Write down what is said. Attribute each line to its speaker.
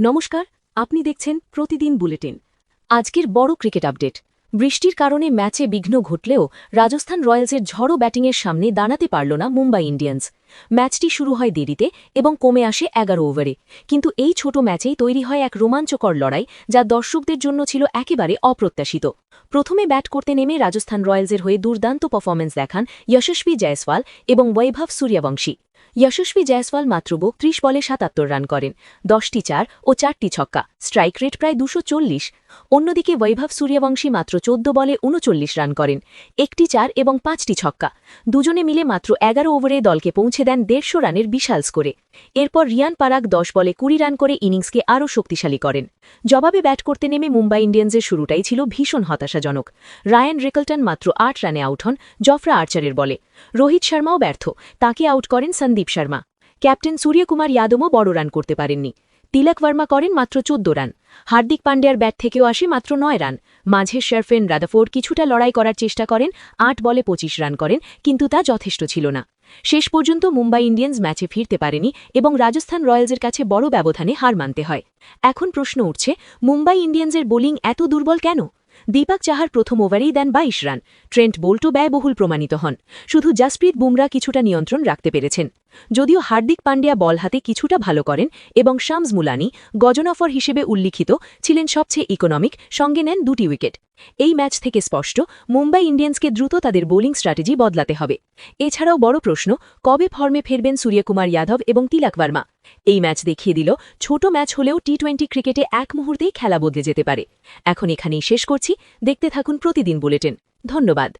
Speaker 1: নমস্কার, আপনি দেখছেন প্রতিদিন বুলেটিন। আজকের বড় ক্রিকেট আপডেট। বৃষ্টির কারণে ম্যাচে বিঘ্ন ঘটলেও রাজস্থান রয়্যালসের ঝড়ো ব্যাটিংয়ের সামনে দাঁড়াতে পারল না মুম্বাই ইন্ডিয়ান্স। ম্যাচটি শুরু হয় দেরিতে এবং কমে আসে ১১ ওভারে, কিন্তু এই ছোট ম্যাচেই তৈরি হয় এক রোমাঞ্চকর লড়াই, যা দর্শকদের জন্য ছিল একেবারে অপ্রত্যাশিত। প্রথমে ব্যাট করতে নেমে রাজস্থান রয়্যালসের হয়ে দুর্দান্ত পারফরম্যান্স দেখান যশস্বী জয়সওয়াল এবং বৈভব সূর্যবংশী। যশস্বী জয়সওয়াল মাত্র ৩২ বলে ৭৭ রান করেন, ১০টি চার ও ৪টি ছক্কা, স্ট্রাইক রেট প্রায় ২৪০। অন্যদিকে বৈভব সূর্যবংশী মাত্র ১৪ বলে ৩৯ রান করেন, ১টি চার এবং ৫টি ছক্কা। দুজনে মিলে মাত্র ১১ ওভারে দলকে পৌঁছে দেন ১৫০ রানের বিশাল স্কোরে। এরপর রিয়ান পারাগ ১০ বলে ২০ রান করে ইনিংসকে আরও শক্তিশালী করেন। জবাবে ব্যাট করতে নেমে মুম্বাই ইন্ডিয়ান্সের শুরুটাই ছিল ভীষণ হতাশাজনক। রায়ান রিকলটন মাত্র ৮ রানে আউট হন জফরা আর্চারের বলে। রোহিত শর্মাও ব্যর্থ, তাকে আউট করেন সন্দীপ শর্মা। ক্যাপ্টেন সূর্যকুমার যাদবও বড় রান করতে পারেননি। তিলক ভার্মা করেন মাত্র ১৪ রান। হার্দিক পান্ডিয়ার ব্যাট থেকেও আসে মাত্র ৯ রান। মাঝে শারফেন রাদারফোর্ড কিছুটা লড়াই করার চেষ্টা করেন, ৮ বলে ২৫ রান করেন, কিন্তু তা যথেষ্ট ছিল না। শেষ পর্যন্ত মুম্বাই ইন্ডিয়ান্স ম্যাচে ফিরতে পারেনি এবং রাজস্থান রয়্যালসের কাছে বড় ব্যবধানে হার মানতে হয়। এখন প্রশ্ন উঠছে, মুম্বাই ইন্ডিয়ান্সের বোলিং এত দুর্বল কেন? দীপক চাহার প্রথম ওভারেই দেন ২২ রান। ট্রেন্ট বোল্টও ব্যয়বহুল প্রমাণিত হন। শুধু জসপ্রীত বুমরা কিছুটা নিয়ন্ত্রণ রাখতে পেরেছেন। যদিও হার্দিক পান্ডিয়া বল হাতে কিছুটা ভালো করেন এবং শামস মুলানি গজনফর হিসেবে উল্লিখিত ছিলেন সবচেয়ে ইকোনমিক, সঙ্গে নেন ২টি উইকেট। এই ম্যাচ থেকে স্পষ্ট, মুম্বাই ইন্ডিয়ান্সকে দ্রুত তাদের বোলিং স্ট্র্যাটেজি বদলাতে হবে। এছাড়াও বড় প্রশ্ন, কবে ফর্মে ফিরবেন সূর্যকুমার যাদব এবং তিলক ভার্মা? এই ম্যাচ দেখিয়ে দিল, ছোট ম্যাচ হলেও টি-২০ ক্রিকেটে এক মুহূর্তেই খেলা বদলে যেতে পারে। এখন এখানেই শেষ করছি। দেখতে থাকুন প্রতিদিন বুলেটিন। ধন্যবাদ।